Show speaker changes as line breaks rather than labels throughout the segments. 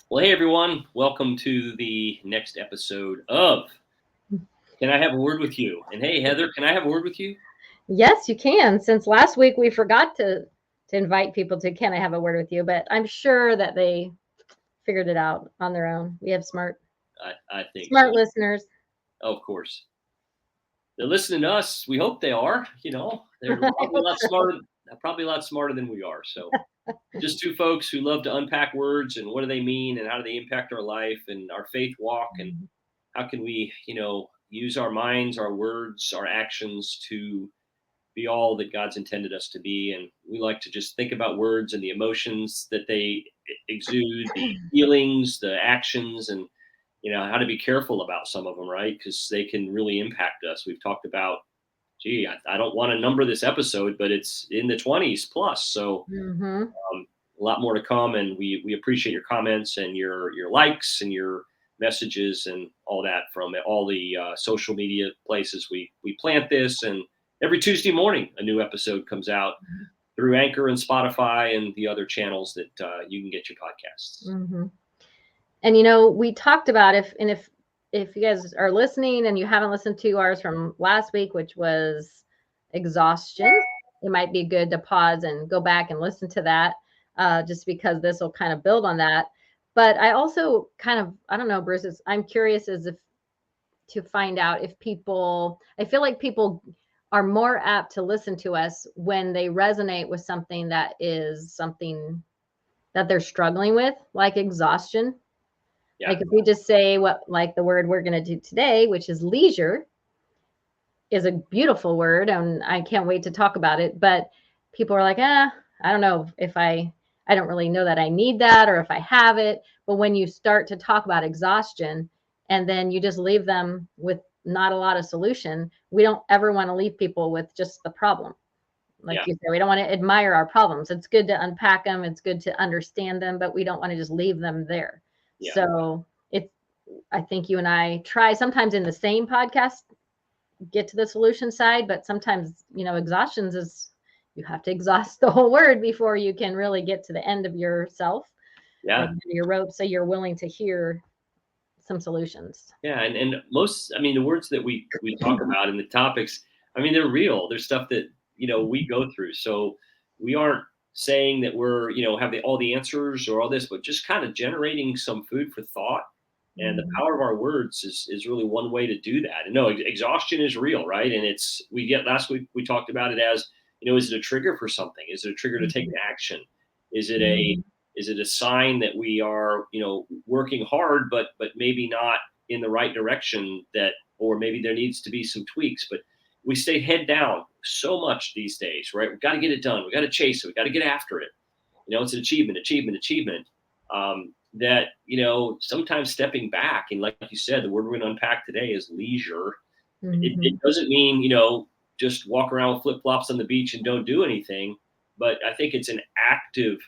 Well, hey everyone, welcome to the next episode of Can I Have a Word with You? And hey Heather, can I have a word with you?
Yes, you can. Since last week we forgot to invite people to Can I Have a Word with You, but I'm sure that they figured it out on their own. We have
I think so.
smart listeners.
Of course. They're listening to us. We hope they are. They're
I hope so.
probably a lot smarter than we are. So just two folks who love to unpack words and what do they mean and how do they impact our life and our faith walk and how can we, use our minds, our words, our actions to be all that God's intended us to be. And we like to just think about words and the emotions that they exude, the feelings, the actions, and how to be careful about some of them, right? Because they can really impact us. We've talked about, gee, I don't want to number this episode, but it's in the 20s plus. So
Mm-hmm.
a lot more to come, and we appreciate your comments and your likes and your messages and all that from all the social media places we plant this. And every Tuesday morning a new episode comes out through Anchor and Spotify and the other channels that you can get your podcasts.
Mm-hmm. And we talked about if you guys are listening and you haven't listened to ours from last week, which was exhaustion, it might be good to pause and go back and listen to that, just because this will kind of build on that. But I also I don't know, Bruce, I'm curious as if to find out if I feel like people are more apt to listen to us when they resonate with something that is something that they're struggling with, like exhaustion.
Yeah,
Like if we just say what, like the word we're going to do today, which is leisure, is a beautiful word, and I can't wait to talk about it. But people are like, I don't know if I don't really know that I need that or if I have it. But when you start to talk about exhaustion and then you just leave them with not a lot of solution, we don't ever want to leave people with just the problem. Like
yeah,
you said, we don't want to admire our problems. It's good to unpack them. It's good to understand them, but we don't want to just leave them there.
yeah,
So it's, I think you and I try sometimes in the same podcast get to the solution side, but sometimes, exhaustions is you have to exhaust the whole word before you can really get to the end of yourself or
yeah.
the end of your rope. So you're willing to hear some solutions.
Yeah, and most, I mean, the words that we talk about and the topics, I mean, they're real. They're stuff that we go through. So we aren't saying that we're have all the answers or all this, but just kind of generating some food for thought. And the
Mhm.
power of our words is really one way to do that. And no, exhaustion is real, right? And it's we get last week we talked about it as is it a trigger for something? Is it a trigger to take
Mhm.
an action? Is it a
Mhm.
is it a sign that we are working hard but maybe not in the right direction, that or maybe there needs to be some tweaks, but we stay head down so much these days, right? We've got to get it done, we got to chase it, we got to get after it. It's an achievement. That sometimes stepping back, and like you said, the word we're going to unpack today is leisure. It
Mhm.
doesn't mean just walk around with flip-flops on the beach and don't do anything, but I think it's an active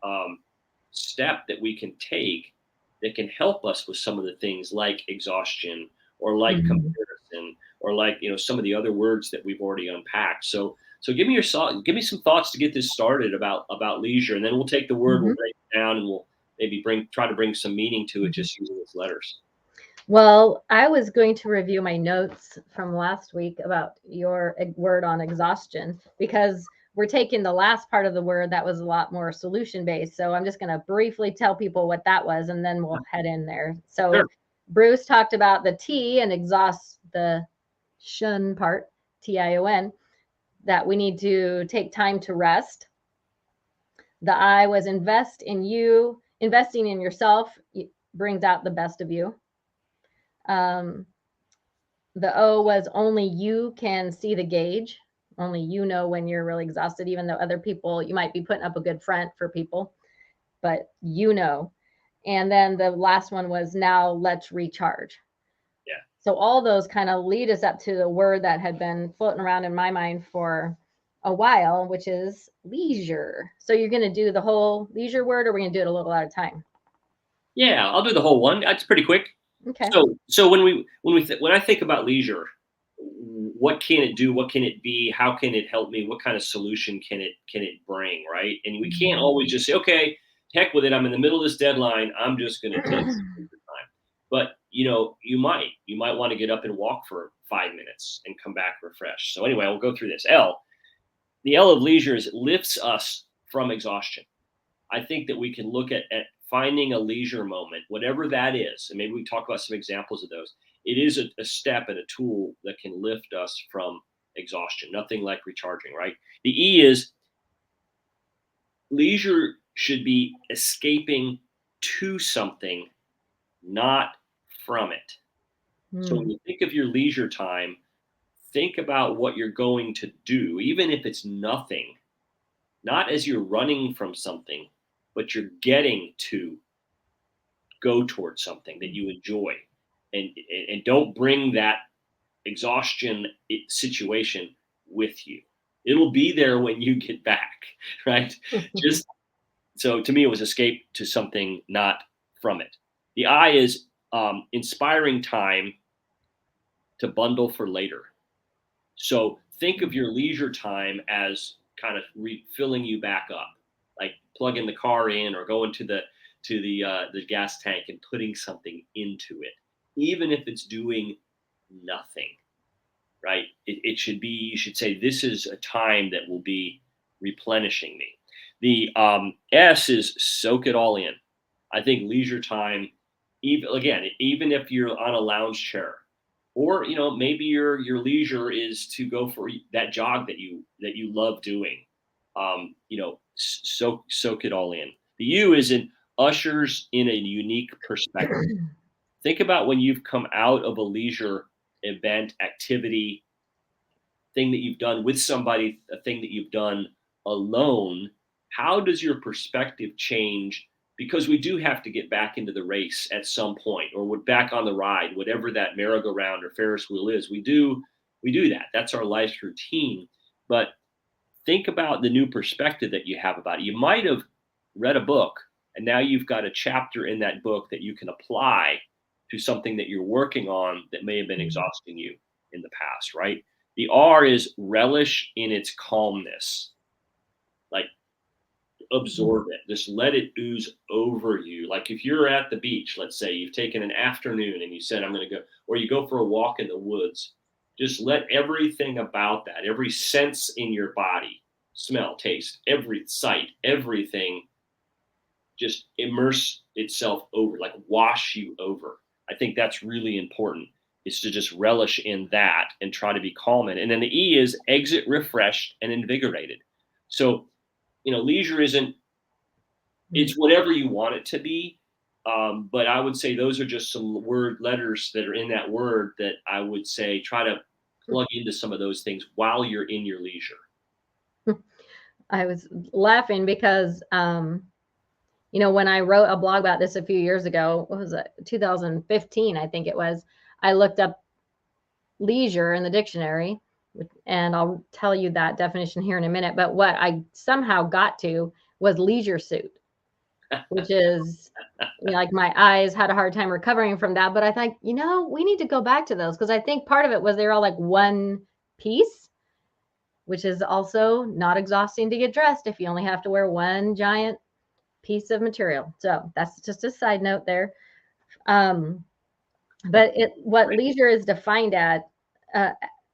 um, step that we can take that can help us with some of the things like exhaustion or like
Mhm.
comparison or like some of the other words that we've already unpacked. So give me some thoughts to get this started about leisure, and then we'll take the word, we'll
Mhm.
break it down, and we'll maybe try to bring some meaning to it
Mhm.
just using its letters.
Well, I was going to review my notes from last week about your word on exhaustion because we're taking the last part of the word that was a lot more solution based. So I'm just going to briefly tell people what that was and then we'll head in there.
Sure.
So Bruce talked about the T and exhaust the shun part, TION, that we need to take time to rest. The I was invest in you, investing in yourself brings out the best of you. Um, The O was only you can see the gauge. Only you know when you're really exhausted, even though other people, you might be putting up a good front for people, but you know. And then the last one was now let's recharge.
Yeah.
So all those kind of lead us up to the word that had been floating around in my mind for a while, which is leisure. So you're going to do the whole leisure word, or we're going to do it a little at a time?
Yeah, I'll do the whole one. That's pretty quick.
Okay.
So when I think about leisure, what can it do? What can it be? How can it help me? What kind of solution can it bring? Right? And we can't
Mhm.
always just say, okay, heck with it. I'm in the middle of this deadline. I'm just going to take some leisure time. But you might want to get up and walk for 5 minutes and come back refreshed. So anyway, we'll go through this. The L of leisure is it lifts us from exhaustion. I think that we can look at finding a leisure moment, whatever that is, and maybe we talk about some examples of those. It is a step and a tool that can lift us from exhaustion. Nothing like recharging, right? The E is leisure should be escaping to something, not from it. So when you think of your leisure time, think about what you're going to do, even if it's nothing, not as you're running from something, but you're getting to go towards something that you enjoy. And don't bring that exhaustion situation with you. It'll be there when you get back, right? Just so to me, it was escape to something, not from it. The I is inspiring time to bundle for later. So think of your leisure time as kind of refilling you back up, like plugging the car in or going to the gas tank and putting something into it, even if it's doing nothing. Right? It should be. You should say this is a time that will be replenishing me. The S is soak it all in. I think leisure time, even if you're on a lounge chair, or maybe your leisure is to go for that jog that you love doing. Soak it all in. The U is in ushers in a unique perspective. Think about when you've come out of a leisure event, activity, thing that you've done with somebody, a thing that you've done alone. How does your perspective change? Because we do have to get back into the race at some point, or we're back on the ride, whatever that merry-go-round or Ferris wheel is. We do that. That's our life's routine. But think about the new perspective that you have about it. You might have read a book, and now you've got a chapter in that book that you can apply to something that you're working on that may have been exhausting you in the past, right? The R is relish in its calmness. Like absorb it. Just let it ooze over you. Like if you're at the beach, let's say you've taken an afternoon and you said, I'm going to go, or you go for a walk in the woods, just let everything about that, every sense in your body, smell, taste, every sight, everything just immerse itself over, like wash you over. I think that's really important, is to just relish in that and try to be calm in it. And then the E is exit refreshed and invigorated. So, leisure isn't, it's whatever you want it to be. But I would say those are just some letters that are in that word that I would say try to plug into some of those things while you're in your leisure.
I was laughing because, when I wrote a blog about this a few years ago, what was it, 2015, I think it was, I looked up leisure in the dictionary, and I'll tell you that definition here in a minute. But what I somehow got to was leisure suit, which is like my eyes had a hard time recovering from that. But I think, we need to go back to those, because I think part of it was they were all like one piece, which is also not exhausting to get dressed if you only have to wear one giant piece of material. So that's just a side note there. But what leisure is defined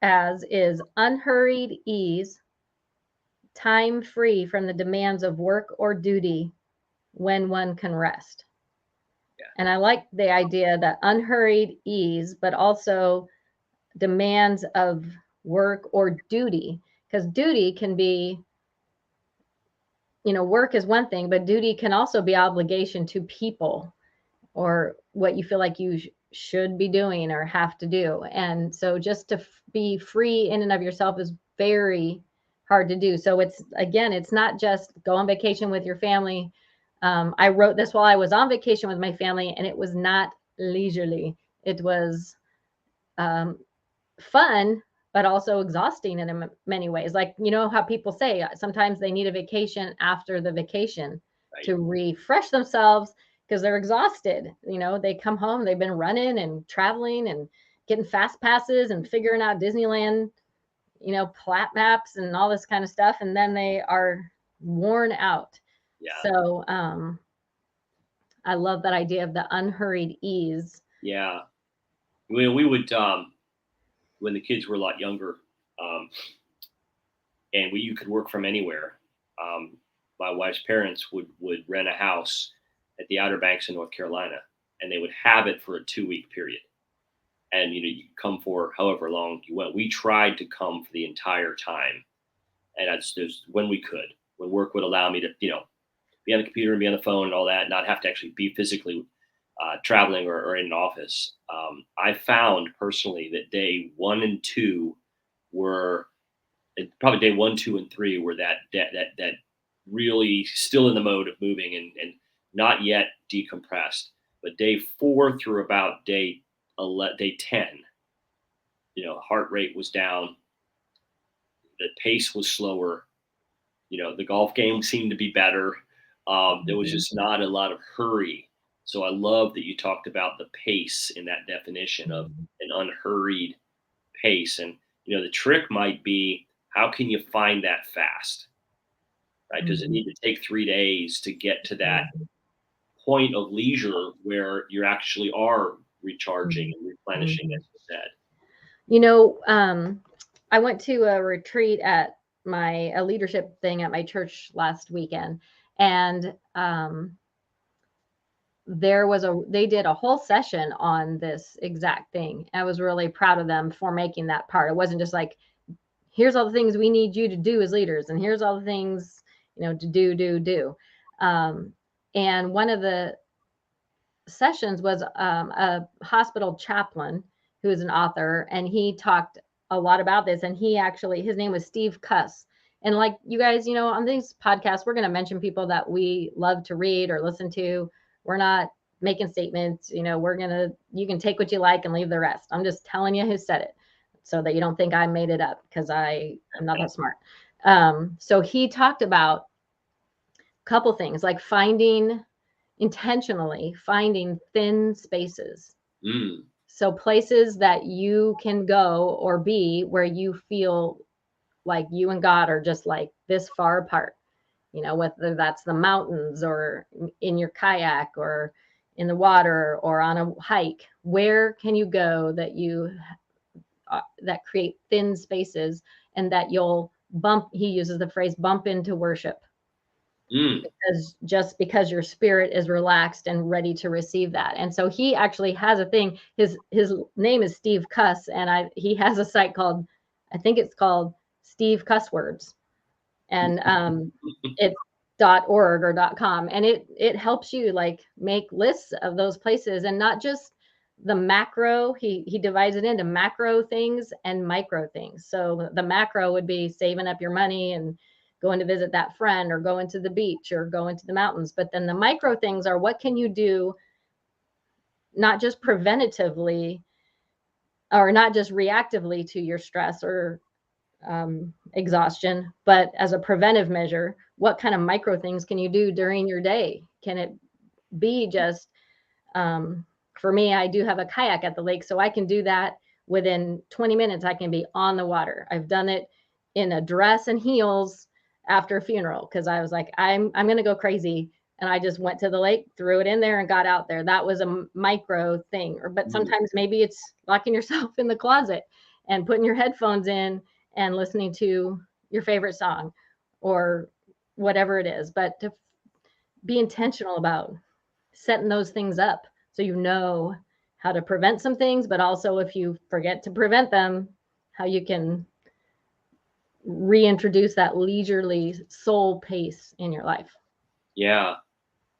as is unhurried ease, time free from the demands of work or duty when one can rest.
Yeah.
And I like the idea that unhurried ease, but also demands of work or duty, because duty can be, work is one thing, but duty can also be obligation to people or what you feel like you should be doing or have to do. And so just to be free in and of yourself is very hard to do. So it's not just go on vacation with your family. I wrote this while I was on vacation with my family, and it was not leisurely. It was fun, but also exhausting in many ways. Like, how people say sometimes they need a vacation after the vacation, right, to refresh themselves because they're exhausted. They come home, they've been running and traveling and getting fast passes and figuring out Disneyland, plat maps and all this kind of stuff. And then they are worn out.
Yeah.
So I love that idea of the unhurried ease.
Yeah. We would, when the kids were a lot younger, um, and you could work from anywhere. Um, my wife's parents would rent a house at the Outer Banks in North Carolina, and they would have it for a 2 week period. And you come for however long you went. We tried to come for the entire time, and that's just when we could, when work would allow me to, be on the computer and be on the phone and all that, not have to actually be physically traveling or in an office. I found personally that day 1 and 2 were probably day 1, 2, and 3 were that really still in the mode of moving and not yet decompressed. But day 4 through about day 10, heart rate was down, the pace was slower. The golf game seemed to be better. There was
Mhm.
just not a lot of hurry. So I love that you talked about the pace in that definition of
Mhm.
an unhurried pace. And the trick might be, how can you find that fast, right? Does it
Mhm.
need to take 3 days to get to that
Mhm.
point of leisure where you actually are recharging
Mhm.
and replenishing,
Mhm.
as you said?
You know, I went to a retreat at a leadership thing at my church last weekend, and they did a whole session on this exact thing. I was really proud of them for making that part. It wasn't just like, here's all the things we need you to do as leaders, and here's all the things to do. Um, and one of the sessions was a hospital chaplain who is an author, and he talked a lot about this. And his name was Steve Cuss. And like you guys, on these podcasts, we're going to mention people that we love to read or listen to. We're not making statements. You can take what you like and leave the rest. I'm just telling you who said it so that you don't think I made it up, because I'm not that smart. So he talked about a couple things, like intentionally finding thin spaces.
Mm,
So places that you can go or be where you feel like you and God are just like this far apart, whether that's the mountains or in your kayak or in the water or on a hike. Where can you go that create thin spaces, and that you'll he uses the phrase bump into worship,
mm,
because your spirit is relaxed and ready to receive that. And so he actually has a thing. His name is Steve Cuss, and he has a site called, I think it's called Steve Cuss Words, and it's .org or .com, and it helps you like make lists of those places, and not just the macro. He divides it into macro things and micro things. So the macro would be saving up your money and going to visit that friend or going to the beach or going to the mountains. But then the micro things are, what can you do, not just preventatively or not just reactively to your stress or exhaustion, but as a preventive measure. What kind of micro things can you do during your day? Can it be just, um, for me, I do have a kayak at the lake, so I can do that within 20 minutes. I can be on the water. I've done it in a dress and heels after a funeral, because I was like, I'm going to go crazy. And I just went to the lake, threw it in there, and got out there. That was a micro thing. But
mm.
sometimes maybe it's locking yourself in the closet and putting your headphones in and listening to your favorite song or whatever it is. But to be intentional about setting those things up, so how to prevent some things, but also, if you forget to prevent them, how you can reintroduce that leisurely soul pace in your life.
Yeah.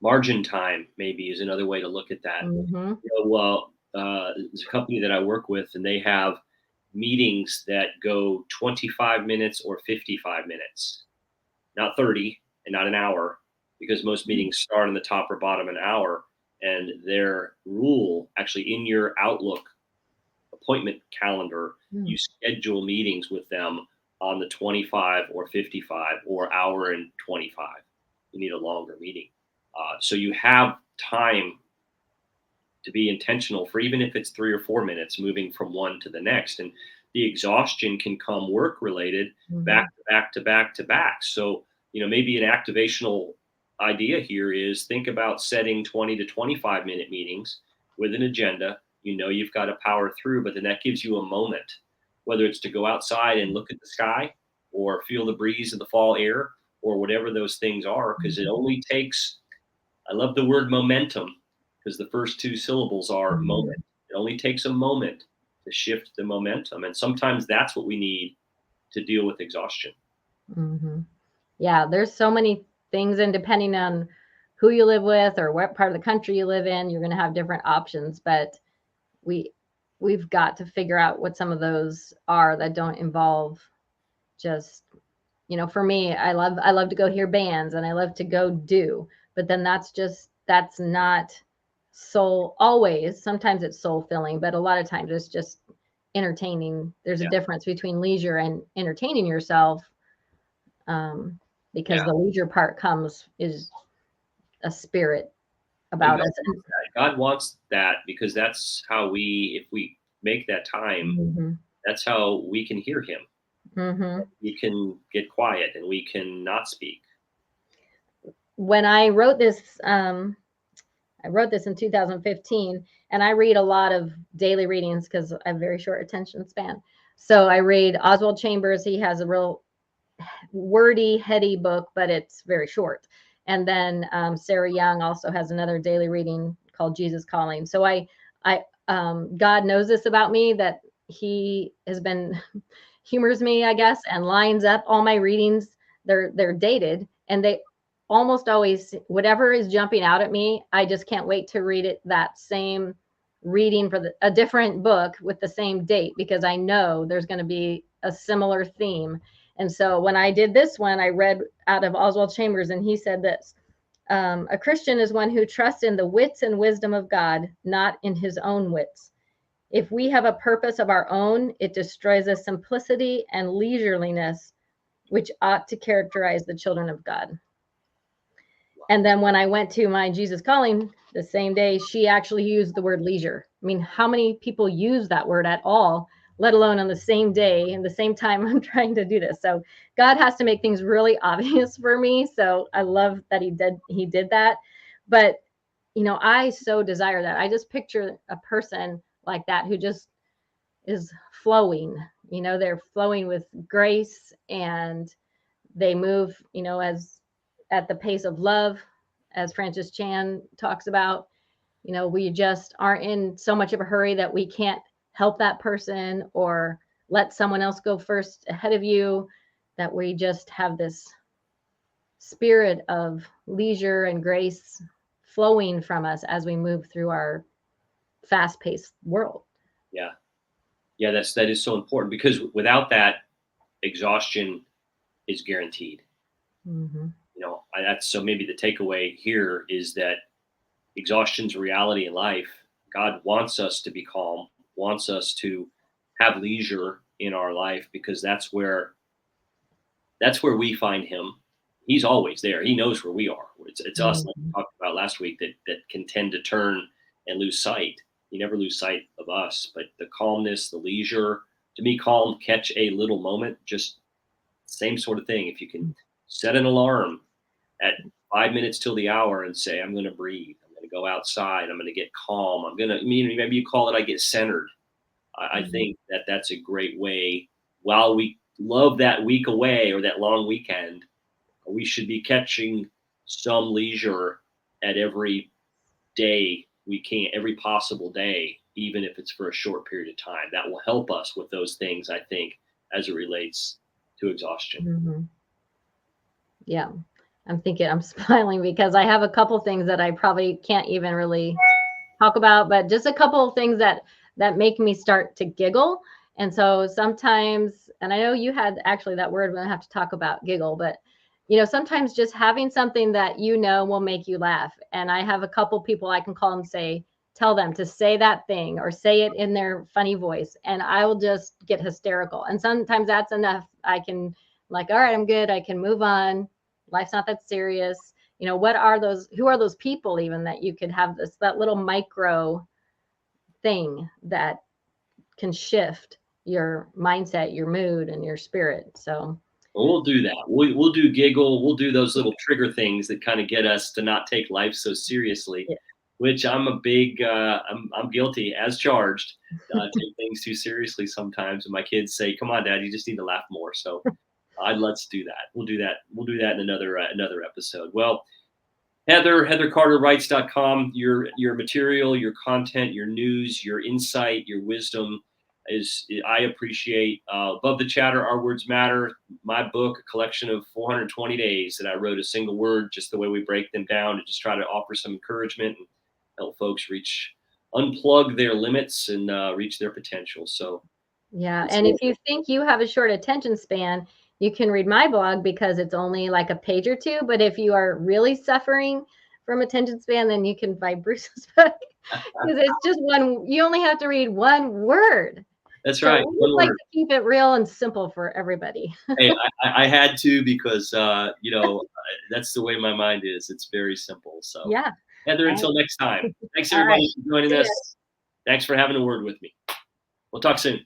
Margin time maybe is another way to look at that.
Mm-hmm.
Well, there's a company that I work with, and they have meetings that go 25 minutes or 55 minutes, not 30 and not an hour, because most meetings start on the top or bottom an hour. And their rule, actually, in your Outlook appointment calendar,
Mm-hmm.
you schedule meetings with them on the 25 or 55 or hour and 25. You need a longer meeting. So you have time to be intentional for, even if it's 3 or 4 minutes, moving from one to the next. And the exhaustion can come work related,
Mm-hmm.
back to back to back to back. So, maybe an activational idea here is think about setting 20 to 25-minute meetings with an agenda. You've got to power through, but then that gives you a moment, whether it's to go outside and look at the sky or feel the breeze of the fall air or whatever those things are, because it only takes, I love the word momentum, because the first two syllables are
Mhm.
moment. It only takes a moment to shift the momentum. And sometimes that's what we need to deal with exhaustion.
Mhm. Yeah, there's so many things, and depending on who you live with or what part of the country you live in, you're going to have different options. But we we've got to figure out what some of those are that don't involve just, for me, I love to go hear bands and I love to go do, but then that's not soul always. Sometimes it's soul filling, but a lot of times it's just entertaining. There's a
Yeah.
difference between leisure and entertaining yourself, um, because
Yeah.
the leisure part is a spirit
And
about
God
us.
wants that. God wants that because that's how if we make that time,
Mhm,
that's how we can hear him.
mhm.
We can get quiet and we can not speak.
When I wrote this in 2015, and I read a lot of daily readings because I have very short attention span. So I read Oswald Chambers. He has a real wordy, heady book, but it's very short. And then Sarah Young also has another daily reading called Jesus Calling. So God knows this about me, that He has been humors me, I guess, and lines up all my readings. They're dated, and they almost always, whatever is jumping out at me, I just can't wait to read it, that same reading for a different book with the same date, because I know there's going to be a similar theme. And so when I did this one, I read out of Oswald Chambers, and he said this: a Christian is one who trusts in the wits and wisdom of God, not in his own wits. If we have a purpose of our own, it destroys the simplicity and leisureliness which ought to characterize the children of God. And then when I went to my Jesus Calling the same day, she actually used the word leisure. I mean, how many people use that word at all, let alone on the same day and the same time I'm trying to do this? So God has to make things really obvious for me. So I love that he did that. But I so desire that. I just picture a person like that who just is flowing. They're flowing with grace, and they move, as at the pace of love, as Francis Chan talks about. We just aren't in so much of a hurry that we can't help that person or let someone else go first ahead of you, that we just have this spirit of leisure and grace flowing from us as we move through our fast-paced world.
Yeah. Yeah, that is so important, because without that, exhaustion is guaranteed.
Mm-hmm.
That's, so maybe the takeaway here is that exhaustion's a reality in life. God wants us to be calm, wants us to have leisure in our life, because that's where we find him. He's always there. He knows where we are. It's us, like we
Mm-hmm.
talked about last week, that can tend to turn and lose sight. You never lose sight of us, but the calmness, the leisure, to me, calm, catch a little moment, just same sort of thing. If you can set an alarm at 5 minutes till the hour and say, I'm going to breathe, I'm going to go outside, I'm going to get calm, maybe you call it, I get centered. I
Mm-hmm.
think that's a great way. While we love that week away or that long weekend, we should be catching some leisure at every day we can, every possible day, even if it's for a short period of time. That will help us with those things, I think, as it relates to exhaustion.
Mm-hmm. Yeah. I'm smiling because I have a couple things that I probably can't even really talk about, but just a couple of things that make me start to giggle. And so sometimes, and I know you had actually that word, we're gonna have to talk about giggle, but sometimes just having something that will make you laugh. And I have a couple people I can call and tell them to say that thing or say it in their funny voice, and I will just get hysterical. And sometimes that's enough. I can, like, all right, I'm good. I can move on. Life's not that serious. Who are those people even that you could have that little micro thing that can shift your mindset, your mood, and your spirit. So
Well, we'll do that. We'll do giggle. We'll do those little trigger things that kind of get us to not take life so seriously,
Yeah.
which I'm a big, I'm guilty as charged. Take things too seriously sometimes. And my kids say, come on, dad, you just need to laugh more. So let's do that. We'll do that. We'll do that in another episode. Well, heathercarterwrites.com, your material, your content, your news, your insight, your wisdom is I appreciate. Above the Chatter, Our Words Matter, my book, a collection of 420 days that I wrote a single word, just the way we break them down to just try to offer some encouragement and help folks unplug their limits and reach their potential. So
Yeah. And if you think you have a short attention span, you can read my blog because it's only like a page or two. But if you are really suffering from attention span, then you can buy Bruce's book because it's just you only have to read one word.
That's
So
right.
we just like to keep it real and simple for everybody.
Hey, I had to because, that's the way my mind is. It's very simple. So,
Yeah.
Heather, until next time. Thanks,
All right.
everybody, for joining
See ya.
us. Thanks for having a word with me. We'll talk soon.